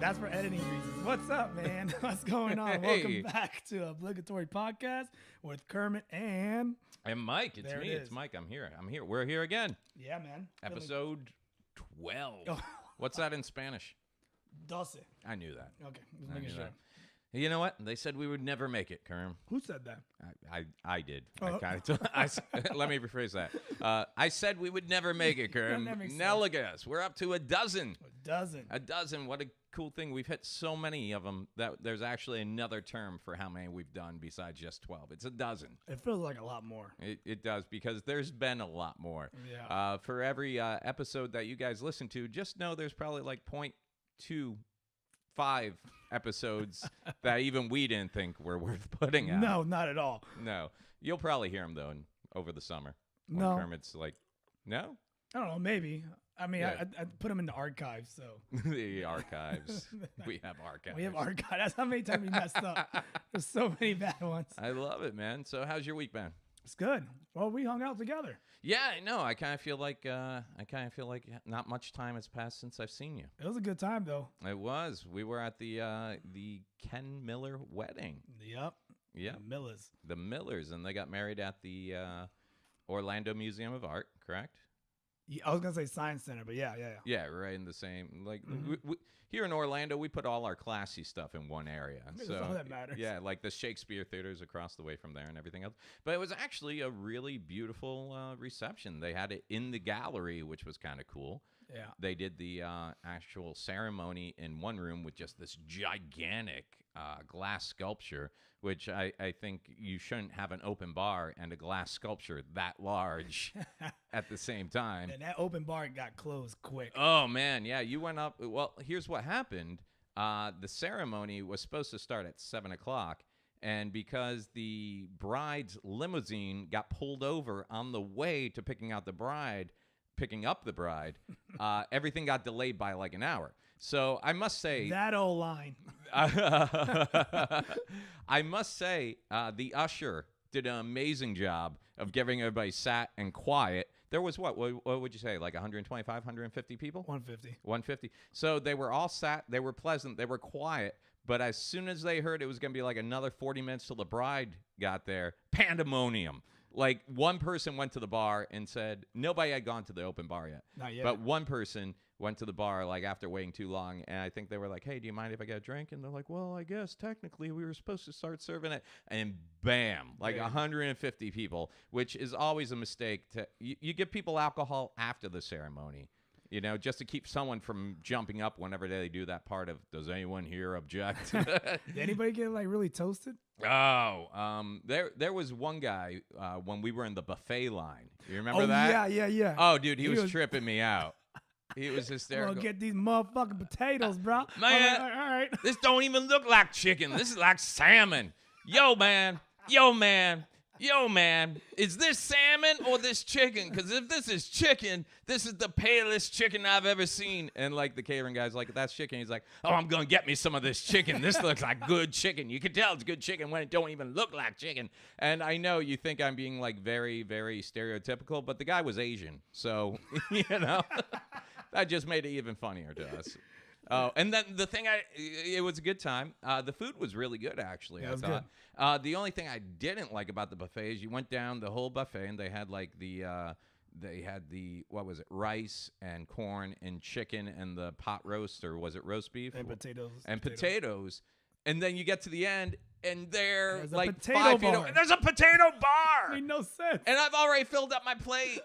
That's for editing reasons. What's up, man? What's going on? Hey. Welcome back to Obligatory Podcast with Kermit and Myke. It's There me. it It's is. Myke. I'm here. We're here again. yeah, man. Episode 12. Oh. What's that in Spanish? 12. I knew that. Okay, just I making knew sure. that. You know what? They said we would never make it, Kerm. Who said that? I did. Oh. Let me rephrase that. I said we would never make it, Kerm. That makes Now sense. look at us. We're up to a dozen. A dozen. A dozen. What a cool thing. We've hit so many of them that there's actually another term for how many we've done besides just 12. It's a dozen. It feels like a lot more. It does, because there's been a lot more. Yeah. For every episode that you guys listen to, just know there's probably like 0.25 episodes that even we didn't think were worth putting out. No, not at all. No. You'll probably hear them, though, over the summer. When No. Kermit's like, no? I don't know, maybe. I mean, Yeah. I put them in the archives, so. The archives. We have archives. We have archives. That's how many times we messed up. There's so many bad ones. I love it, man. So how's your week been? It's good. Well, we hung out together. Yeah, I know. I kind of feel like not much time has passed since I've seen you. It was a good time, though. It was. We were at the Ken Miller wedding. Yep. Yeah, The Millers. the Millers, and they got married at the Orlando Museum of Art. Correct? Yeah, I was gonna say Science Center, but yeah. Yeah, right in the same. Like Mhm. we, here in Orlando, we put all our classy stuff in one area. That's So all that matters. yeah, like the Shakespeare Theater's across the way from there and everything else. But it was actually a really beautiful reception. They had it in the gallery, which was kind of cool. Yeah. They did the actual ceremony in one room with just this gigantic glass sculpture, which I think you shouldn't have an open bar and a glass sculpture that large at the same time. And that open bar got closed quick. Oh, man. Yeah, you went up. Well, here's what happened. The ceremony was supposed to start at 7 o'clock. And because the bride's limousine got pulled over on the way to picking up the bride, everything got delayed by like an hour. So I must say, That old line. I must say, the usher did an amazing job of getting everybody sat and quiet. There was what would you say, like 125, 150 people? 150. 150. So they were all sat. They were pleasant. They were quiet. But as soon as they heard it was going to be like another 40 minutes till the bride got there, pandemonium. Like one person went to the bar and said, nobody had gone to the open bar yet. Not yet. But one person went to the bar like after waiting too long, and I think they were like, hey, do you mind if I get a drink? And they're like, well, I guess technically we were supposed to start serving it. And bam, like Bam. 150 people, which is always a mistake. You give people alcohol after the ceremony, you know, just to keep someone from jumping up whenever they do that part of, does anyone here object? Did anybody get like really toasted? There was one guy when we were in the buffet line. You remember Oh, that? yeah. Oh, dude, he He was was- tripping me out. He was I'm hysterical. gonna get these motherfucking potatoes, bro. I'm Man. like, all right. This don't even look like chicken. This is like salmon. Yo, man. Is this salmon or this chicken? Because if this is chicken, this is the palest chicken I've ever seen. And like the catering guy's like, that's chicken. He's like, oh, I'm going to get me some of this chicken. This looks like good chicken. You can tell it's good chicken when it don't even look like chicken. And I know you think I'm being like very, very stereotypical, but the guy was Asian. So, you know, that just made it even funnier to us. Oh, and then the thing it was a good time. The food was really good, actually. Yeah, it I was thought. The only thing I didn't like about the buffet is you went down the whole buffet and they had like what was it, rice and corn and chicken and the pot roast, or was it roast beef? And potatoes. And potatoes. And then you get to the end and they're There's a like potato 5 feet bar. away. There's a potato bar. Made no sense. And I've already filled up my plate.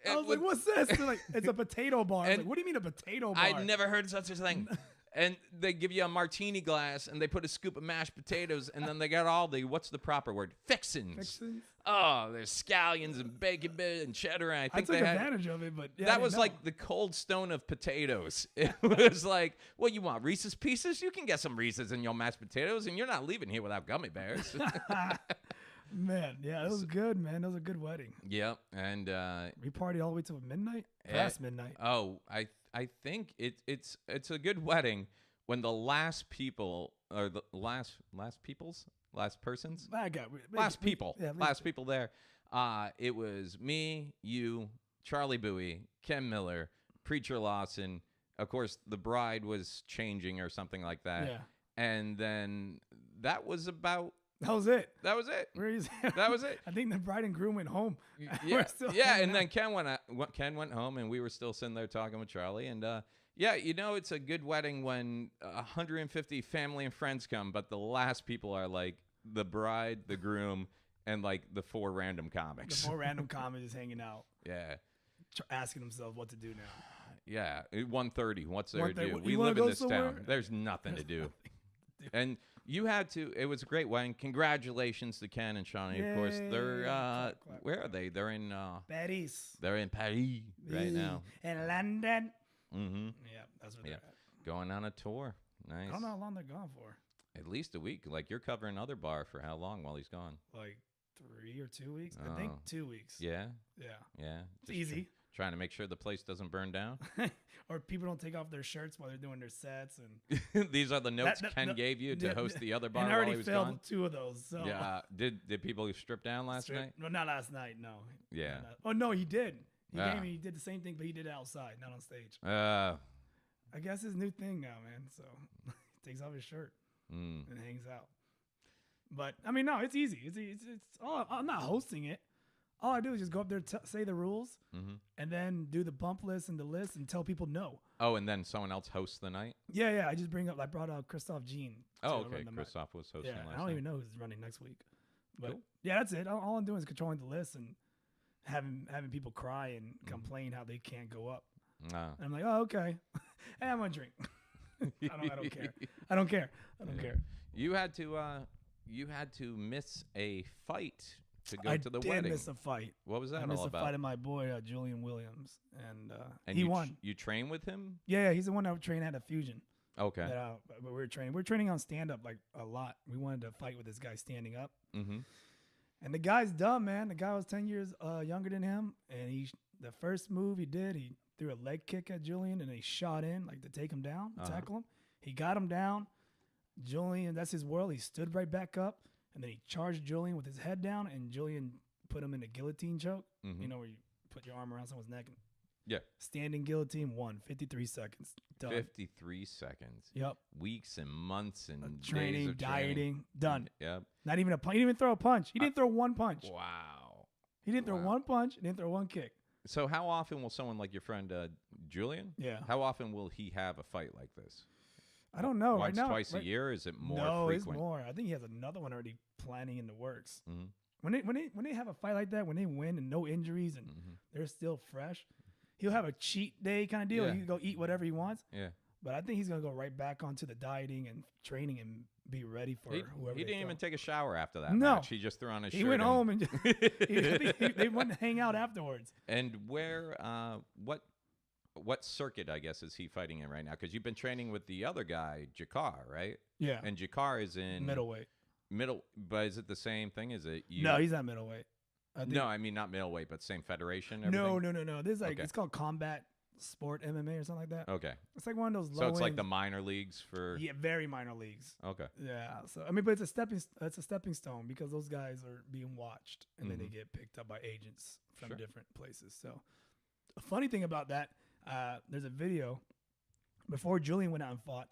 I was like, what's this? They're like, it's a potato bar. I was And like, what do you mean a potato bar? I'd never heard such a thing. And they give you a martini glass, and they put a scoop of mashed potatoes, and then they got all the, what's the proper word? Fixins. Fixins? Oh, there's scallions and bacon bit and cheddar, and I I think took they had... advantage of it, but yeah, I that didn't was know. like the cold stone of potatoes. It was like, what, you want Reese's Pieces? You can get some Reese's in your mashed potatoes, and you're not leaving here without gummy bears. Man, yeah, it was good, man. It was a good wedding. Yep, and... We partied all the way till midnight? Past midnight. Oh, I think it's a good wedding when the last people, or the last persons, last people there. It was me, you, Charlie Bowie, Ken Miller, Preacher Lawson, of course, the bride was changing or something like that. Yeah. And then that was about. That was it. That was it. Where is That was it. I think the bride and groom went home. Yeah, We're still yeah. hanging And then out. Ken went home, and we were still sitting there talking with Charlie. And yeah, it's a good wedding when 150 family and friends come, but the last people are like the bride, the groom, and like the 4 random comics. The 4 random comics just hanging out, Yeah. asking themselves what to do now. Yeah, 1:30. What's there to 1:30. do? You We wanna live in go this somewhere? town. There's nothing to do. Nothing to do. And you had to. It was a great wedding. Congratulations to Ken and Shawnee. Of course, they're Yay. Clap, clap, where are clap. they? They're in Paris. Paris right now. In London. Mm-hmm. Yeah, that's where Yeah. they're at. Going on a tour. Nice. I don't know how long they're gone for. At least a week. Like you're covering other bar for how long while he's gone? Like 3 or 2 weeks. I think Oh. 2 weeks. Yeah. Yeah. Yeah. It's easy. Trying to make sure the place doesn't burn down. Or people don't take off their shirts while they're doing their sets. And These are the notes Ken no, gave you to yeah, host the other bar and I while already he was failed gone. 2 of those. So Yeah. Did people strip down last night? Well, not last night. No. Yeah. Oh no, he did. He Ah. came and he did the same thing, but he did it outside, not on stage. Uh. I guess his new thing now, man. So he takes off his shirt Mm. and hangs out. But I mean, no, it's easy. It's all. I'm not hosting it. All I do is just go up there, say the rules, Mm-hmm. and then do the bump list and the list and tell people no. Oh, and then someone else hosts the night? Yeah. I just brought out Christoph Jean. Oh, to okay. run the night. Christoph was hosting Yeah, last I don't night. even know who's running next week. But Cool. yeah, that's it. All I'm doing is controlling the list and having people cry and Mm-hmm. complain how they can't go up. Ah. And I'm like, oh, okay. Hey, I'm gonna drink. I don't care. I don't care. Yeah. care. You had to miss a fight to go I to the did wedding. miss a fight. What was I that missed all a about? fight of my boy Julian Williams, and And he you won. You train with him? Yeah, he's the one that trained at a fusion. Okay. That, we were training. We're training on stand up like a lot. We wanted to fight with this guy standing up, Mm-hmm. and the guy's dumb, man. The guy was 10 years younger than him, and the first move he did, he threw a leg kick at Julian, and he shot in like to take him down, tackle him. He got him down. Julian, that's his world. He stood right back up, and then he charged Julian with his head down, and Julian put him in a guillotine choke. Mm-hmm. You know, where you put your arm around someone's neck. And Yeah. standing guillotine, won 53 seconds. Done. 53 seconds. Yep. Weeks and months and days Training, of dieting, training. done. Yep. Not even a punch. He didn't even throw a punch. He didn't throw one punch. Wow. He didn't throw Wow. one punch. He didn't throw one kick. So how often will someone like your friend Julian? Yeah. How often will he have a fight like this? I don't know. Once, right now, twice a year? Is it more no, frequent? it's more. I think he has another one already planning in the works. Mm-hmm. When they have a fight like that, when they win and no injuries and Mm-hmm. they're still fresh, he'll have a cheat day kind of deal. Yeah. He can go eat whatever he wants. Yeah. But I think he's gonna go right back onto the dieting and training and be ready for whoever. He they didn't even throw. take a shower after that No. match. He just threw on his shirt. He went home and they went to hang out afterwards. And where, what circuit, I guess, is he fighting in right now? Because you've been training with the other guy, Jakar, right? Yeah, And Jakar is in middleweight. But is it the same thing? Is it you? No, he's not middleweight. I think, No, I mean not middleweight, but same federation. no. Everything? This is like Okay. it's called combat sport MMA or something like that. Okay, It's like one of those. so it's like low-end- the minor leagues for. yeah, very minor leagues. Okay. Yeah. So I mean, but it's a stepping stone because those guys are being watched and then they Mhm. get picked up by agents from Sure. different places. So a funny thing about that, there's a video before Julian went out and fought.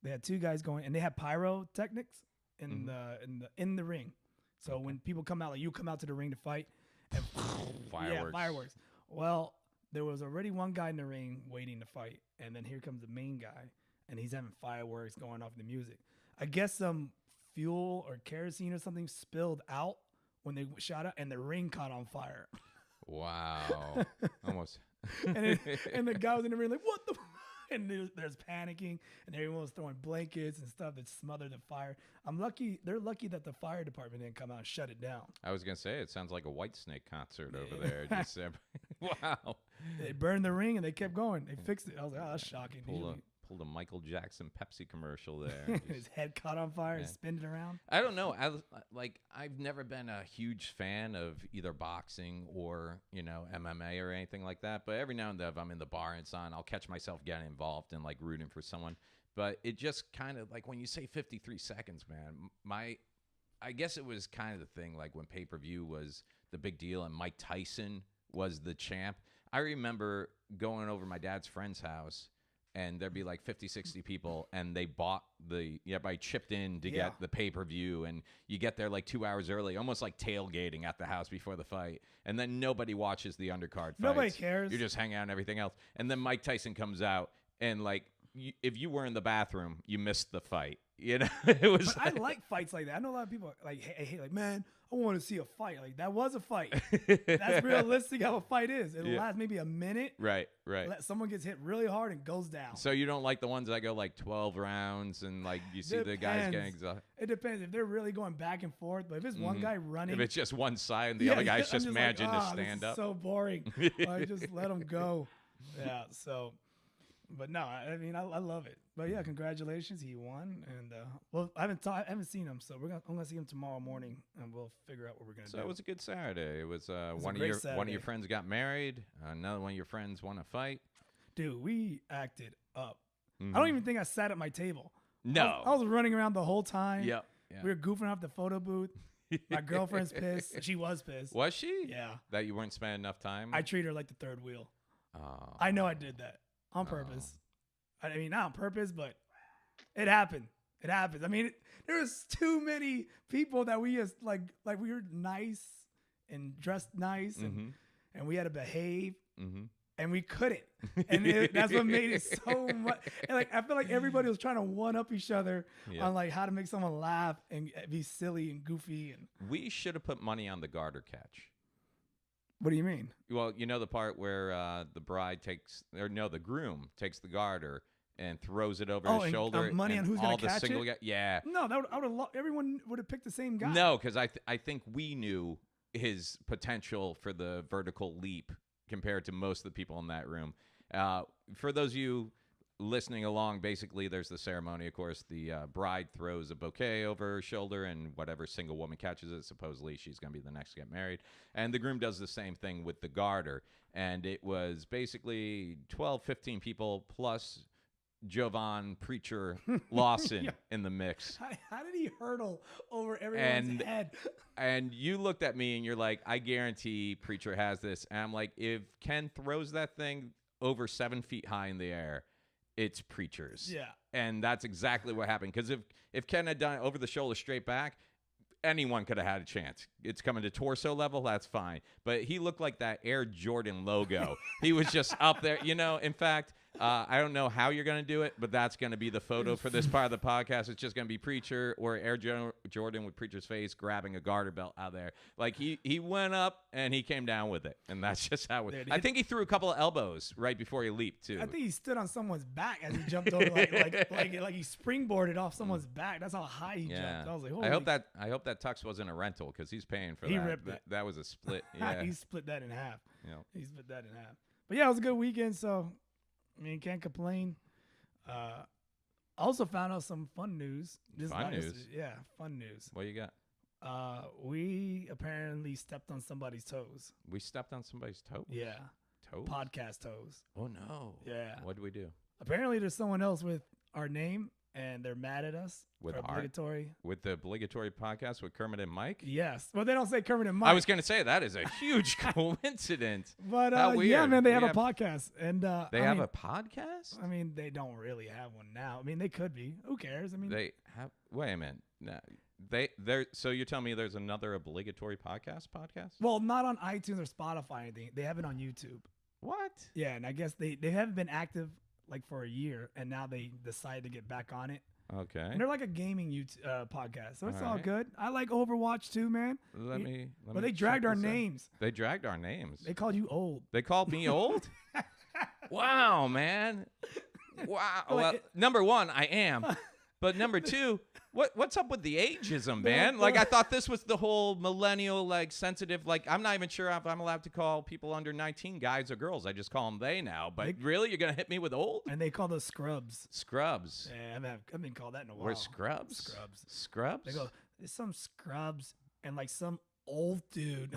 They had 2 guys going and they had pyrotechnics in the ring. So Okay. when people come out, like you come out to the ring to fight, and Fireworks. Yeah, fireworks. Well, there was already one guy in the ring waiting to fight, and then here comes the main guy, and he's having fireworks going off the music. I guess some fuel or kerosene or something spilled out when they shot it, and the ring caught on fire. Wow. Almost. and the guy was in the ring like, what the? And there's panicking, and everyone was throwing blankets and stuff that smothered the fire. They're lucky that the fire department didn't come out and shut it down. I was gonna say it sounds like a Whitesnake concert over there. Just wow. They burned the ring and they kept going. They fixed it. I was like, oh, that's shocking. Pulled a Michael Jackson Pepsi commercial there. His head caught on fire and Yeah. spinned it around. I don't know. I've never been a huge fan of either boxing or MMA or anything like that. But every now and then, if I'm in the bar and it's on, I'll catch myself getting involved and like rooting for someone. But it just kind of like when you say 53 seconds, man. I guess it was kind of the thing like when pay-per-view was the big deal and Mike Tyson was the champ. I remember going over my dad's friend's house, and there'd be like 50, 60 people, and they bought everybody chipped in to get the pay-per-view, and you get there like 2 hours early, almost like tailgating at the house before the fight, and then nobody watches the undercard fights. Nobody cares. You're just hanging out and everything else. And then Mike Tyson comes out, and like, if you were in the bathroom, you missed the fight. You know, it was. But I like fights like that. I know a lot of people like, hey, like, man, I want to see a fight. Like, that was a fight. That's realistic how a fight is. It'll last maybe a minute. Right. Someone gets hit really hard and goes down. So you don't like the ones that go like 12 rounds and like you see the guys getting exhausted? It depends if they're really going back and forth. But if it's one guy running, if it's just one side and the other guy's just managing to stand up, so boring. I just let them go. Yeah. So. But no, I mean, I love it. But yeah, congratulations, he won. And well, I haven't seen him, so I'm gonna see him tomorrow morning, and we'll figure out what we're gonna do. So it was a good Saturday. It was one of your friends got married. Another one of your friends won a fight. Dude, we acted up. I don't even think I sat at my table. No, I was running around the whole time. Yep. We were goofing off the photo booth. My girlfriend's pissed. She was pissed. Was she? Yeah. That you weren't spending enough time? I treat her like the third wheel. Oh. I know I did that. On purpose. I mean, not on purpose, but it happened. It happens. I mean, there was too many people that we just like we were nice and dressed nice and we had to behave and we couldn't. And that's what made it so much. And like, I feel like everybody was trying to one up each other on like how to make someone laugh and be silly and goofy. And we should have put money on the garter catch. What do you mean? Well, you know the part where the the groom takes the garter and throws it over his shoulder. Money and on who's all gonna the catch single it? Yeah. No, everyone would have picked the same guy. No, because I think we knew his potential for the vertical leap compared to most of the people in that room. For those of you listening along, basically there's the ceremony. Of course, the bride throws a bouquet over her shoulder, and whatever single woman catches it, supposedly she's going to be the next to get married. And the groom does the same thing with the garter. And it was basically 12, 15 people plus Jovan Preacher Lawson in the mix. How did he hurdle over everyone's head? And you looked at me and you're like, I guarantee Preacher has this. And I'm like, if Ken throws that thing over 7 feet high in the air, it's Preacher's. Yeah. And that's exactly what happened. Because if Ken had done it over the shoulder straight back, anyone could have had a chance. It's coming to torso level, that's fine. But he looked like that Air Jordan logo. He was just up there. You know, in fact, I don't know how you're going to do it, but that's going to be the photo for this part of the podcast. It's just going to be Preacher or Air Jordan with Preacher's face grabbing a garter belt out there. Like, he went up and he came down with it. And that's just how it I think he threw a couple of elbows right before he leaped, too. I think he stood on someone's back as he jumped over, like he springboarded off someone's back. That's how high he jumped. I was like, holy. I hope that tux wasn't a rental because he's paying for that. He ripped it. That was a split. Yeah. He split that in half. Yeah. He split that in half. But yeah, it was a good weekend, so I mean, can't complain. I also found out some fun news. Fun news? Yeah, fun news. What you got? We apparently stepped on somebody's toes. We stepped on somebody's toes? Yeah. Toes? Podcast toes. Oh, no. Yeah. What did we do? Apparently there's someone else with our name, and they're mad at us with for Obligatory. With the Obligatory podcast with Kermit and Myke? Yes. Well, they don't say Kermit and Myke. I was going to say, that is a huge coincidence. But yeah, man, they have a podcast. And they have a podcast? I mean, they don't really have one now. I mean, they could be. Who cares? I mean, they have. Wait a minute. No, so you're telling me there's another Obligatory podcast? Well, not on iTunes or Spotify or anything. They have it on YouTube. What? Yeah, and I guess they haven't been active like for a year, and now they decided to get back on it. Okay. And they're like a gaming podcast, so it's all good. I like Overwatch too, man. But they dragged our names. They dragged our names. They called you old. They called me old? Wow, man. Wow. Well, number one, I am. But number two, what's up with the ageism, man? Like, I thought this was the whole millennial, like, sensitive, like, I'm not even sure if I'm allowed to call people under 19 guys or girls. I just call them they now. But really, you're going to hit me with old? And they call us scrubs. Scrubs. Yeah, I've been called that in a while. We're scrubs? Scrubs. Scrubs? They go, there's some scrubs and, like, some old dude.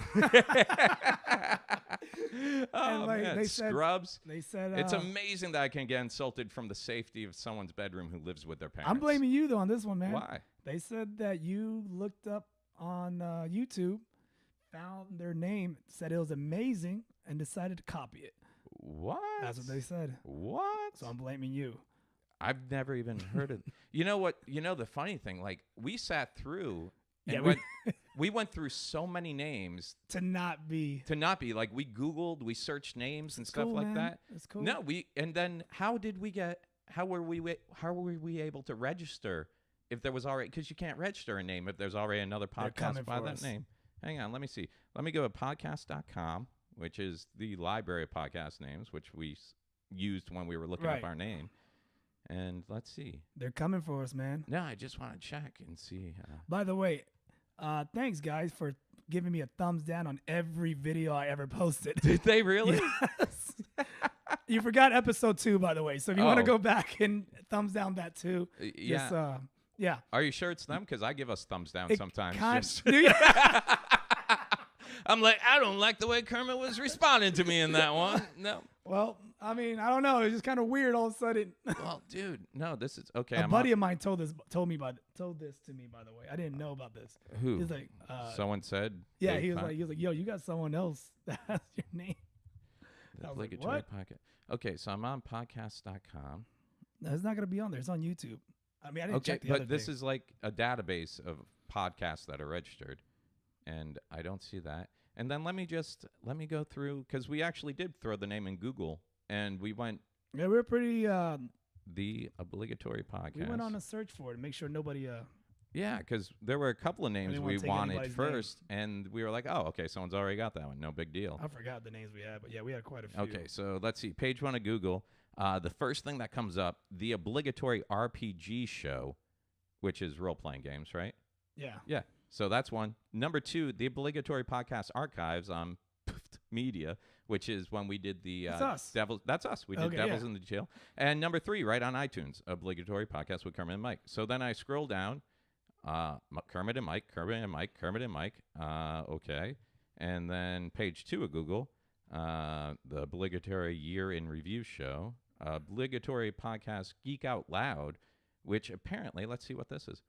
Oh, man. They said, scrubs. They said it's amazing that I can get insulted from the safety of someone's bedroom who lives with their parents. I'm blaming you though on this one, man. Why? They said that you looked up on YouTube found their name, said it was amazing, and decided to copy it. What? That's what they said. What? So I'm blaming you. I've never even heard of. You know what? You know the funny thing, like we sat through and Yeah, we went through so many names to not be like we Googled, we searched names and It's stuff cool, like man. that. It's cool. No, and then how were we able to register if there was already, because you can't register a name if there's already another They're coming podcast by for that us. name. Hang on, let me see. Let me go to podcast.com, which is the library of podcast names, which we used when we were looking up Right. our name. And let's see. They're coming for us, man. No, I just want to check and see. By the way, thanks guys for giving me a thumbs down on every video I ever posted. Did they really? Yes. You forgot episode 2, by the way. So if you want to Oh. go back and thumbs down that too, Yeah. just, yeah. Are you sure it's them? Because I give us thumbs down It sometimes. Do you? I'm like, I don't like the way Kermit was responding to me in that one. No. Well, I mean, I don't know. It's just kind of weird all of a sudden. Well, dude, no, this is okay. A buddy of mine told this to me, by the way. I didn't know about this. Who? He's like, Someone said. yeah, they he was found- like, yo, you got someone else that has your name. the I was like, obligatory what? podcast. Okay, so I'm on podcast.com. No, it's not gonna be on there. It's on YouTube. I mean, I didn't Okay, check the other but this day. is like a database of podcasts that are registered, and I don't see that. And then let me go through, because we actually did throw the name in Google, and we went Yeah, we're pretty. the obligatory podcast. We went on a search for it to make sure nobody. Yeah, because there were a couple of names didn't we wanna take wanted anybody's first, and we were like, oh, okay, someone's already got that one. No big deal. I forgot the names we had, but yeah, we had quite a few. Okay, so let's see. Page 1 of Google. The first thing that comes up, the obligatory RPG show, which is role-playing games, right? Yeah. Yeah. So that's one. Number 2, the obligatory podcast archives on Media, which is when we did the That's us. Devils. That's us. We did Okay, Devils yeah. in the Jail. And number 3, right on iTunes, obligatory podcast with Kermit and Myke. So then I scroll down, Kermit and Myke, Kermit and Myke, Kermit and Myke. Okay. And then page 2 of Google, the obligatory year in review show, obligatory podcast Geek Out Loud, which apparently, let's see what this is.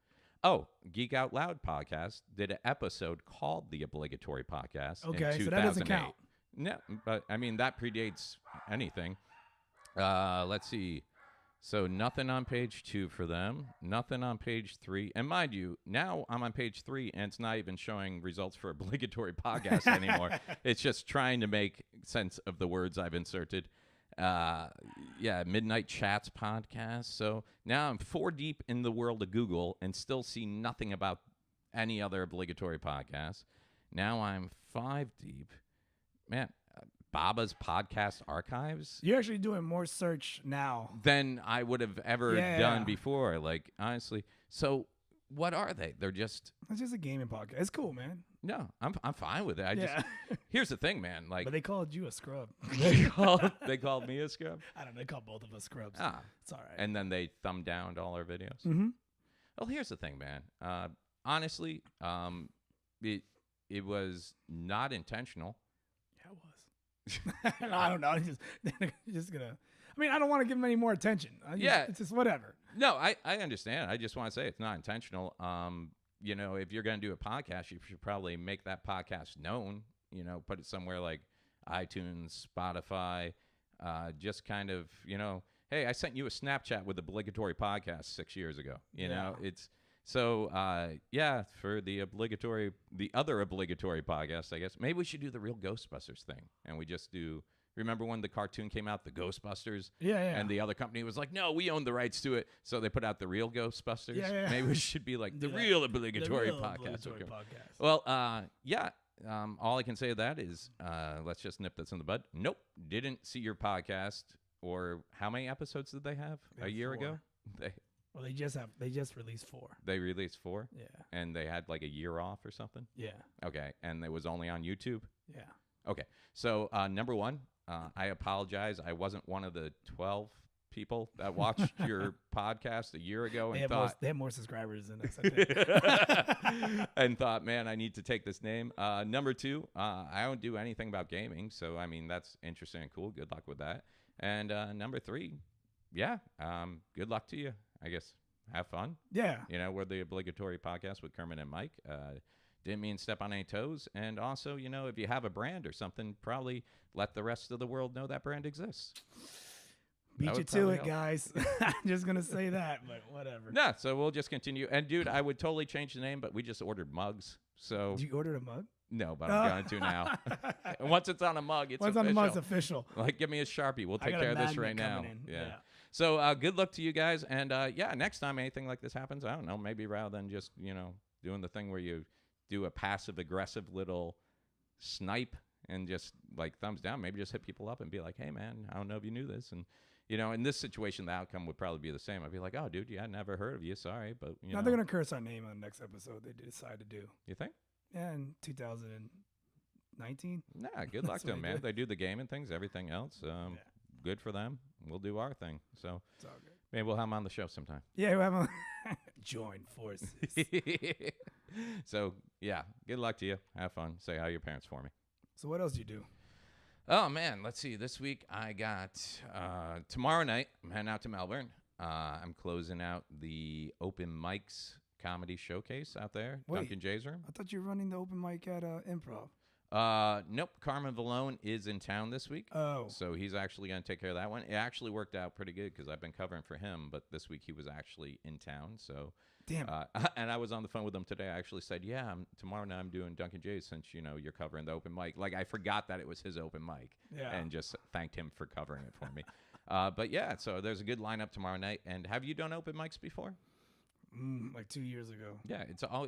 Oh, Geek Out Loud podcast did an episode called The Obligatory Podcast in 2008. Okay, so that doesn't count. No, but I mean, that predates anything. Let's see. So nothing on page 2 for them. Nothing on page 3. And mind you, now I'm on page 3, and it's not even showing results for obligatory podcasts anymore. It's just trying to make sense of the words I've inserted. Yeah, Midnight Chats podcast. So now I'm 4 deep in the world of Google and still see nothing about any other obligatory podcast. Now I'm 5 deep. Man, Baba's podcast archives You're actually doing more search now. than I would have ever Yeah. done before. Like, honestly. So what are they? They're just, It's just a gaming podcast. It's cool, man. no, I'm fine with it. Yeah. Here's the thing, man. Like, But they called you a scrub. they called me a scrub. I don't know. They called both of us scrubs. Ah, It's all right. and then they thumbed down all our videos. Mm-hmm. Well, here's the thing, man. Honestly, it was not intentional. Yeah, it was. I don't know. I'm just gonna. I mean, I don't want to give them any more attention. Yeah. It's just whatever. No, I understand. I just want to say it's not intentional. You know, if you're going to do a podcast, you should probably make that podcast known. You know, put it somewhere like iTunes, Spotify. Just kind of, you know, hey, I sent you a Snapchat with obligatory podcast 6 years ago. You know, it's so yeah, for the other obligatory podcast, I guess maybe we should do the real Ghostbusters thing, and we just do. Remember when the cartoon came out, the Ghostbusters? Yeah, yeah. And the other company was like, no, we own the rights to it. So they put out the real Ghostbusters. Yeah, yeah. Maybe we should be like the Do that. real obligatory The real podcast. obligatory Okay. podcast. Well, yeah. All I can say of that is let's just nip this in the bud. Nope. Didn't see your podcast. Or how many episodes did they have They a had year 4. ago? Well, they just released 4. They released 4? Yeah. And they had like a year off or something? Yeah. Okay. And it was only on YouTube? Yeah. Okay. So number 1, I apologize. I wasn't one of the 12 people that watched your podcast a year ago and thought they have more subscribers than us, I think. and thought, man, I need to take this name. Number 2, I don't do anything about gaming, so I mean that's interesting and cool. Good luck with that. And number 3, yeah, good luck to you. I guess have fun. Yeah. You know, we're the obligatory podcast with Kermit and Myke. Didn't mean step on any toes. And also, you know, if you have a brand or something, probably let the rest of the world know that brand exists. Beat you to it, guys. I'm just going to say that, but whatever. Nah, so we'll just continue. And, dude, I would totally change the name, but we just ordered mugs. So Did you order a mug? No, but I'm going to now. And once it's on a mug, it's Once official. on the mug, it's official. Like, give me a Sharpie. We'll take care of this right now. Yeah. So good luck to you guys. And, yeah, next time anything like this happens, I don't know, maybe rather than just, you know, doing the thing where you do a passive-aggressive little snipe and just, like, thumbs down, maybe just hit people up and be like, hey, man, I don't know if you knew this. And, you know, in this situation, the outcome would probably be the same. I'd be like, oh, dude, yeah, I never heard of you. Sorry, but, you know. They're going to curse our name on the next episode they decide to do. You think? Yeah, in 2019. Nah, good luck to them, man. They do the game and things, everything else. Good for them. We'll do our thing. So it's all good. Maybe we'll have them on the show sometime. Yeah, we'll have them. Join forces. So, yeah, good luck to you. Have fun. Say hi to your parents for me. So what else do you do? Oh, man, let's see. This week I got tomorrow night, I'm heading out to Melbourne. I'm closing out the Open Mics comedy showcase out there, Duncan J's room. I thought you were running the open mic at Improv. Nope. Carmen Vallone is in town this week. Oh. So he's actually going to take care of that one. It actually worked out pretty good because I've been covering for him, but this week he was actually in town. So damn. And I was on the phone with him today. I actually said, yeah, tomorrow night I'm doing Duncan J's since, you know, you're covering the open mic. Like, I forgot that it was his open mic and just thanked him for covering it for me. But yeah, so there's a good lineup tomorrow night. And have you done open mics before? Like 2 years ago. Yeah,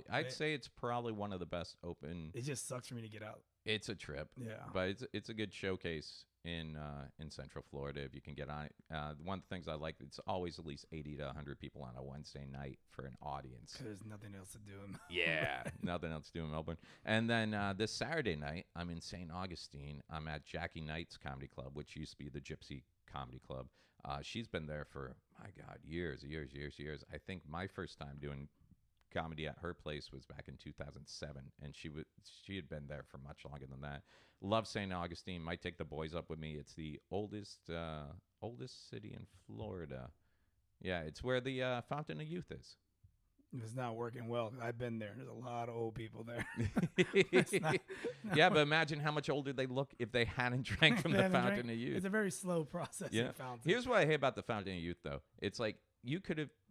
I'd say it's probably one of the best open. It just sucks for me to get out. It's a trip. Yeah, but it's a good showcase in Central Florida if you can get on it. One of the things I like, it's always at least 80 to 100 people on a Wednesday night for an audience. Because there's nothing else to do in Yeah, nothing else to do in Melbourne. And then this Saturday night, I'm in St. Augustine. I'm at Jackie Knight's Comedy Club, which used to be the Gypsy Comedy Club. She's been there for, my God, years. I think my first time doing comedy at her place was back in 2007, and she had been there for much longer than that. Love St. Augustine. Might take the boys up with me. It's the oldest city in Florida. Yeah, it's where the Fountain of Youth is. It's not working well. I've been there. There's a lot of old people there. Yeah, but imagine how much older they look if they hadn't drank from the Fountain of Youth. It's a very slow process. Yeah. Here's what I hate about the Fountain of Youth, though. It's like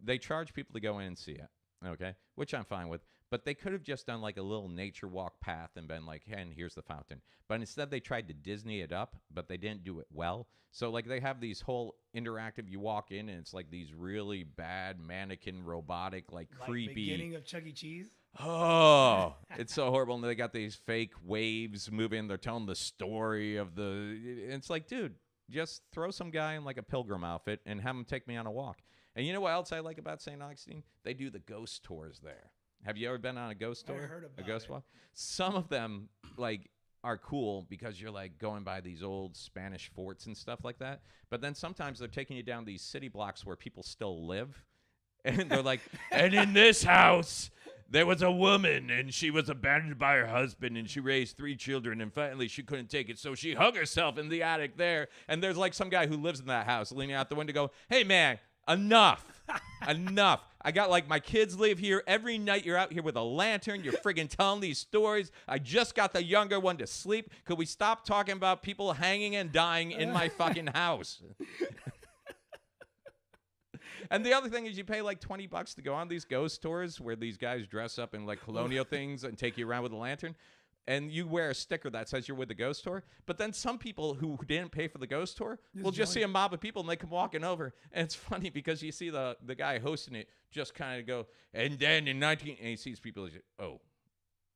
they charge people to go in and see it, okay, which I'm fine with. But they could have just done like a little nature walk path and been like, hey, and here's the fountain. But instead they tried to Disney it up, but they didn't do it well. So like they have these whole interactive, you walk in and it's like these really bad mannequin robotic, like creepy. Beginning of Chuck E. Cheese? Oh, it's so horrible. And they got these fake waves moving. They're telling the story of it's like, dude, just throw some guy in like a pilgrim outfit and have him take me on a walk. And you know what else I like about St. Augustine? They do the ghost tours there. Have you ever been on a ghost tour? I heard about a ghost walk? Some of them like are cool because you're like going by these old Spanish forts and stuff like that. But then sometimes they're taking you down these city blocks where people still live. And they're like, and in this house, there was a woman and she was abandoned by her husband and she raised 3 children and finally she couldn't take it. So she hung herself in the attic there. And there's like some guy who lives in that house leaning out the window go, hey, man, enough. Enough. I got like my kids live here. Every night you're out here with a lantern. You're friggin' telling these stories. I just got the younger one to sleep. Could we stop talking about people hanging and dying in my fucking house? And the other thing is you pay like $20 to go on these ghost tours where these guys dress up in like colonial things and take you around with a lantern. And you wear a sticker that says you're with the ghost tour. But then some people who didn't pay for the ghost tour will just see a mob of people and they come walking over. And it's funny because you see the guy hosting it just kind of go, and then in and he sees people, he's like, oh.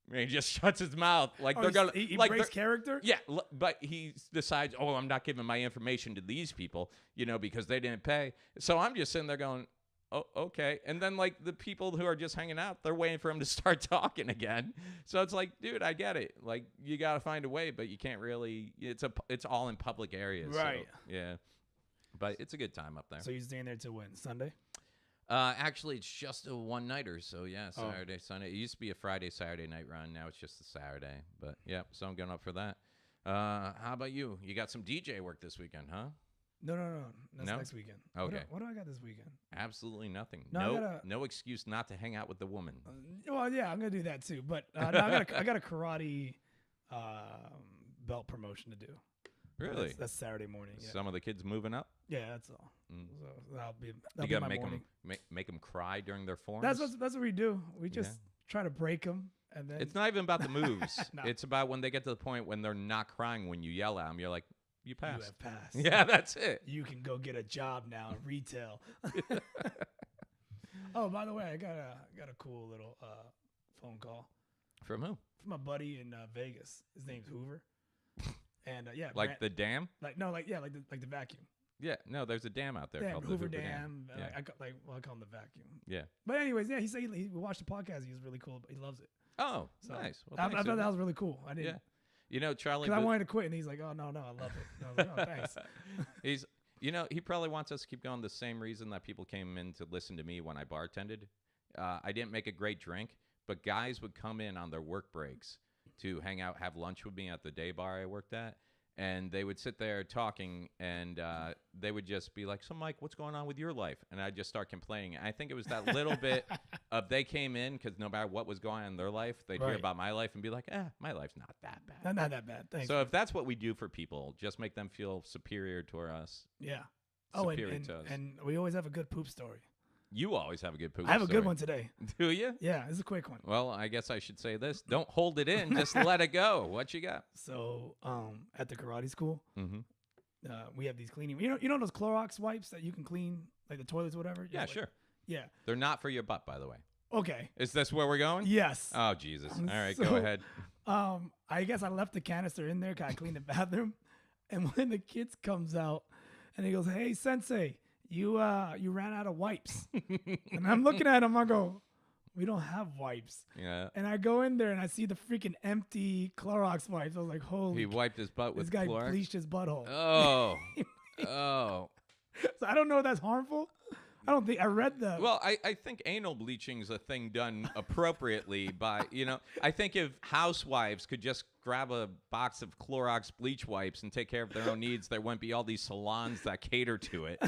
And he just shuts his mouth. Like they're going to. He breaks character? Yeah, but he decides, oh, I'm not giving my information to these people, because they didn't pay. So I'm just sitting there going, oh, okay. And then, like, the people who are just hanging out, they're waiting for him to start talking again. So it's like, dude, I get it. Like, you got to find a way, but you can't really. It's all in public areas. Right. So, yeah. But it's a good time up there. So you're staying there till when? Sunday? Actually, it's just a one-nighter. So, yeah, Saturday, Sunday. It used to be a Friday, Saturday night run. Now it's just a Saturday. But, yeah, so I'm going up for that. How about you? You got some DJ work this weekend, huh? No. That's No? next weekend. Okay. What do I got this weekend? Absolutely nothing. No, No excuse not to hang out with the woman. Well, yeah, I'm gonna do that too. But no, I got a karate belt promotion to do. Really? That's Saturday morning. Yeah. Some of the kids moving up. Yeah, that's all. Mm. So that'll You be gotta my make morning. them make them cry during their forms. That's what we do. We just try to break them, and then It's not even about the moves. No. It's about when they get to the point when they're not crying when you yell at them. You're like, you you passed. have passed. Yeah, that's it. You can go get a job now in retail. Oh, by the way, I got a cool little phone call From who? from a buddy in Vegas. His name's Hoover. And Like the dam? like the vacuum. Yeah. No, there's a dam out there Yeah, called Hoover the Hoover Dam. Yeah. I call him the vacuum. Yeah. But anyways, yeah, he said he watched the podcast. He was really cool. He loves it. Oh, So, nice. Well, I thanks, thought Hoover. that was really cool. I didn't. Yeah. You know, Charlie. Because I wanted to quit, and he's like, "Oh no, I love it." And I was like, "Oh, thanks." He's, he probably wants us to keep going the same reason that people came in to listen to me when I bartended. I didn't make a great drink, but guys would come in on their work breaks to hang out, have lunch with me at the day bar I worked at. And they would sit there talking, and they would just be like, "So, Myke, what's going on with your life?" And I'd just start complaining. I think it was that little bit of they came in because no matter what was going on in their life, they'd hear Right. about my life and be like, my life's not that bad. Not that bad. Thanks. So if that's what we do for people, just make them feel superior to us. Yeah. Oh, Superior to us. and we always have a good poop story. You always have a good poop I have a story. good one today. Do you? Yeah, it's a quick one. Well, I guess I should say this. Don't hold it in. Just let it go. What you got? So, at the karate school, Mm-hmm. we have these cleaning. You know those Clorox wipes that you can clean like the toilets, or whatever. Yeah, Like- sure. Yeah. They're not for your butt, by the way. Okay. Is this where we're going? Yes. Oh, Jesus. All right, So- go ahead. I guess I left the canister in there 'cause I cleaned the bathroom, and when the kids comes out, and he goes, "Hey, Sensei, you ran out of wipes," and I'm looking at him. I go, "We don't have wipes." Yeah. And I go in there and I see the freaking empty Clorox wipes. I was like, "Holy!" He wiped his butt This with guy Clorox. bleached his butthole. Oh. Oh. So I don't know if that's harmful. I don't think I read the. Well, I think anal bleaching is a thing done appropriately by, I think if housewives could just grab a box of Clorox bleach wipes and take care of their own needs, there wouldn't be all these salons that cater to it.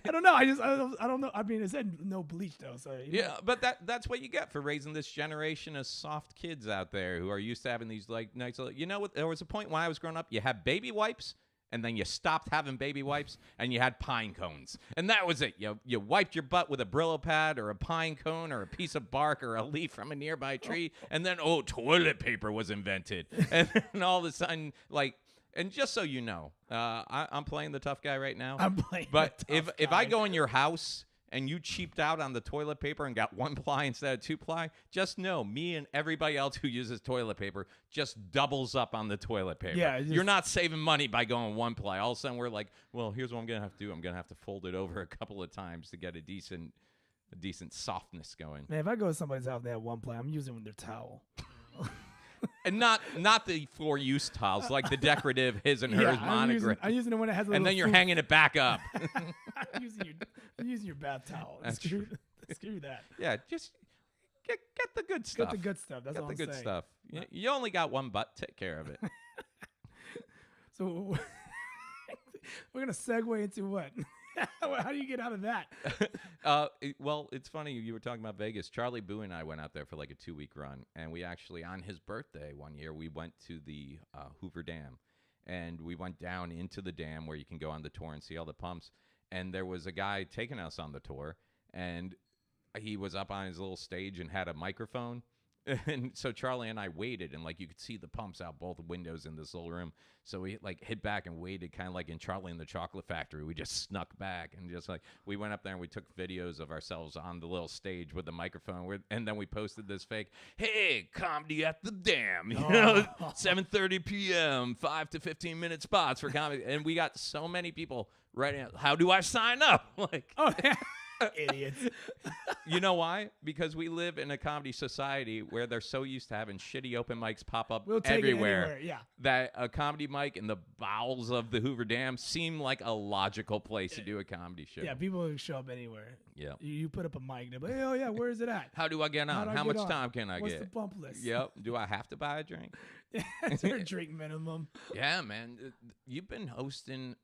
I don't know. I don't know. I mean, it said no bleach though. So Yeah, but that's what you get for raising this generation of soft kids out there who are used to having these like nice. You know what? There was a point when I was growing up, you had baby wipes, and then you stopped having baby wipes, and you had pine cones, and that was it. You wiped your butt with a Brillo pad or a pine cone or a piece of bark or a leaf from a nearby tree, and then toilet paper was invented, and then all of a sudden, like. And just so you know, I'm playing the tough guy right now. I'm playing. But the tough if I guy. go in your house and you cheaped out on the toilet paper and got 1-ply instead of 2-ply, just know me and everybody else who uses toilet paper just doubles up on the toilet paper. Yeah, You're not saving money by going 1-ply. All of a sudden we're like, well, here's what I'm gonna have to do. I'm gonna have to fold it over a couple of times to get a decent softness going. Man, if I go to somebody's house and they have 1-ply, I'm using their towel. And not the for-use towels, like the decorative his and hers monogram. I'm using the one that has a And little then you're food. hanging it back up. I'm using your bath towel. That's Screw that. Yeah, just get the good Get stuff. the good stuff. That's Get all the I'm good saying. stuff. You only got one butt. Take care of it. So we're gonna segue into what? How do you get out of that? Well, it's funny. You were talking about Vegas. Charlie Boo and I went out there for like a 2-week run. And we actually, on his birthday one year, we went to the Hoover Dam. And we went down into the dam where you can go on the tour and see all the pumps. And there was a guy taking us on the tour. And he was up on his little stage and had a microphone. And so Charlie and I waited, and like you could see the pumps out both windows in this little room. So we like hid back and waited, kind of like in Charlie and the Chocolate Factory. We just snuck back and just like we went up there and we took videos of ourselves on the little stage with the microphone. And then we posted this fake, "Hey, comedy at the dam, 7:30 p.m., 5 to 15 minute spots for comedy." And we got so many people writing, "How do I sign up?" Like, Oh, yeah. Idiots. you know why? Because we live in a comedy society where they're so used to having shitty open mics pop up We'll take everywhere it anywhere. Yeah. that a comedy mic in the bowels of the Hoover Dam seem like a logical place to do a comedy show. Yeah. People will show up anywhere. Yeah. You put up a mic. They're like, "Hey, oh yeah, where is it at? How do I get on? do I How get much on? time can I What's get? the bump list?" Yep. Do I have to buy a drink? It's their drink minimum. Yeah, man. You've been hosting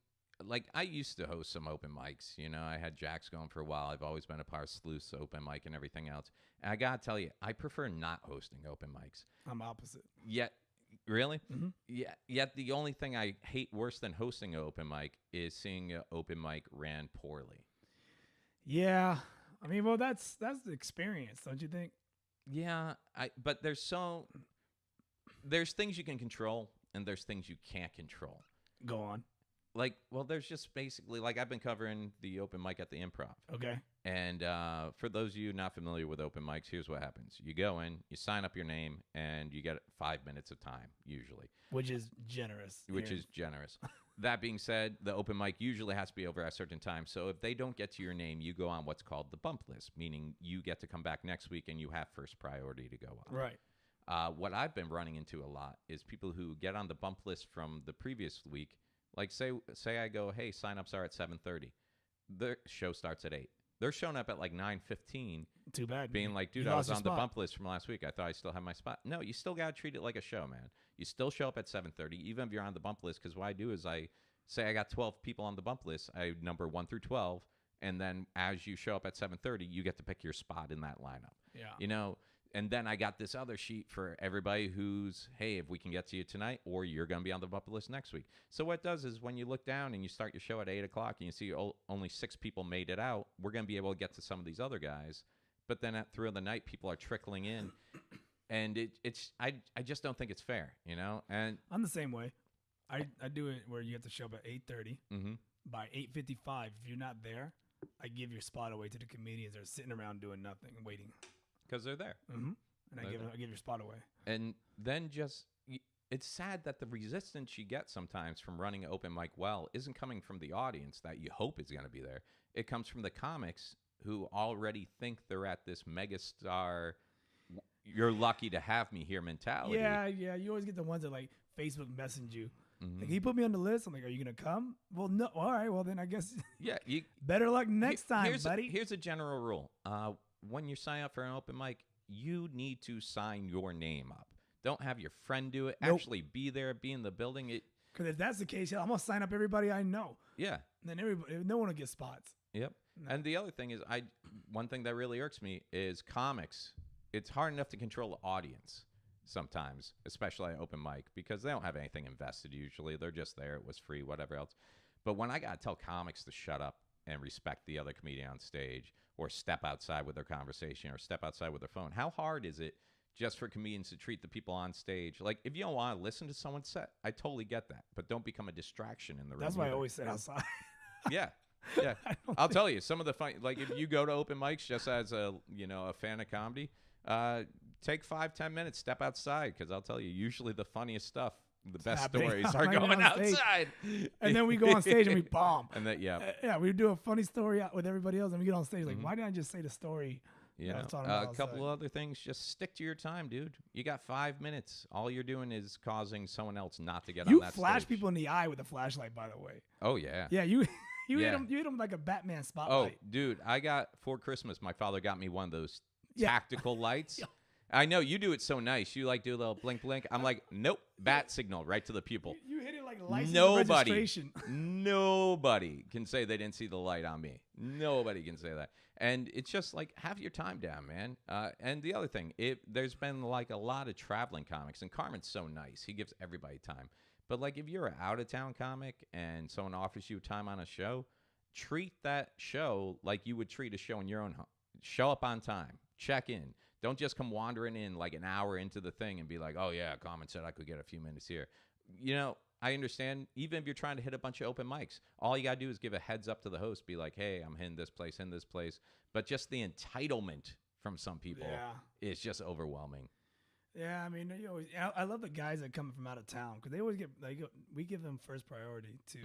like I used to host some open mics. You know, I had Jack's going for a while. I've always been a part of Sleuth's open mic and everything else. And I gotta tell you, I prefer not hosting open mics. I'm opposite. Yet, really? Mm-hmm. Yeah. Yet the only thing I hate worse than hosting an open mic is seeing an open mic ran poorly. Yeah, I mean, well, that's the experience, don't you think? Yeah, but there's things you can control and there's things you can't control. Go on. Like, well, there's just basically, like, I've been covering the open mic at the Improv. Okay. And for those of you not familiar with open mics, here's what happens. You go in, you sign up your name, and you get 5 minutes of time, usually. Which is generous. That being said, the open mic usually has to be over at a certain time. So if they don't get to your name, you go on what's called the bump list, meaning you get to come back next week and you have first priority to go on. Right. What I've been running into a lot is people who get on the bump list from the previous week. Like, say I go, hey, signups are at 7:30. The show starts at 8. They're showing up at like 9:15. Too bad. Being like, dude, I was on the bump list from last week. I thought I still had my spot. No, you still got to treat it like a show, man. You still show up at 7:30, even if you're on the bump list, because what I do is I say I got 12 people on the bump list. I number 1 through 12, and then as you show up at 7:30, you get to pick your spot in that lineup. Yeah. You know, and then I got this other sheet for everybody who's, hey, if we can get to you tonight, or you're going to be on the bump list next week. So what it does is when you look down and you start your show at 8 o'clock and you see only 6 people made it out, we're going to be able to get to some of these other guys. But then through the night, people are trickling in. And I just don't think it's fair, you know? And I'm the same way. I do it where you have to show up at 8:30. Mm-hmm. By 8:55, if you're not there, I give your spot away to the comedians that are sitting around doing nothing, waiting. Because they're there. Mm-hmm. And I give your spot away. And then it's sad that the resistance you get sometimes from running an open mic well isn't coming from the audience that you hope is going to be there. It comes from the comics who already think they're at this megastar, you're lucky to have me here mentality. Yeah. You always get the ones that like Facebook message you. Mm-hmm. Like, he put me on the list. I'm like, are you going to come? Well, no. All right. Well, then I guess better luck next time, buddy. Here's a general rule. When you sign up for an open mic, you need to sign your name up. Don't have your friend do it. Nope. Actually be there, be in the building. Because if that's the case, I'm going to sign up everybody I know. Yeah. And then no one will get spots. Yep. No. And the other thing is, one thing that really irks me is comics. It's hard enough to control the audience sometimes, especially at open mic, because they don't have anything invested usually. They're just there. It was free, whatever else. But when I got to tell comics to shut up and respect the other comedian on stage, or step outside with their conversation, or step outside with their phone, how hard is it just for comedians to treat the people on stage? Like, if you don't want to listen to someone's set, I totally get that. But don't become a distraction in the room. That's why I always sit outside. Yeah. Yeah. I'll tell you, some of the fun, like if you go to open mics just as a fan of comedy, take 5-10 minutes, step outside, because I'll tell you, usually the funniest stuff, the best stories are going outside. And then we go on stage and we bomb. And then, we do a funny story with everybody else and we get on stage like, why didn't I just say the story? A couple of other things, just stick to your time, dude. You got 5 minutes. All you're doing is causing someone else not to get on that stage. You flash people in the eye with a flashlight, by the way. Oh, yeah. Yeah, you hit them like a Batman spotlight. Oh, dude, for Christmas, my father got me one of those tactical lights. I know you do it so nice. You like do a little blink, blink. I'm like, nope, bat signal right to the pupil. You hit it like license registration. Nobody can say they didn't see the light on me. Nobody can say that. And it's just like, have your time down, man. And the other thing, there's been like a lot of traveling comics, and Carmen's so nice. He gives everybody time. But like if you're an out-of-town comic and someone offers you time on a show, treat that show like you would treat a show in your own home. Show up on time. Check in. Don't just come wandering in like an hour into the thing and be like, oh, yeah, Carmen said I could get a few minutes here. You know, I understand, even if you're trying to hit a bunch of open mics, all you got to do is give a heads up to the host, be like, hey, I'm hitting this place, But just the entitlement from some people is just overwhelming. Yeah, I mean, I love the guys that come from out of town because they always we give them first priority to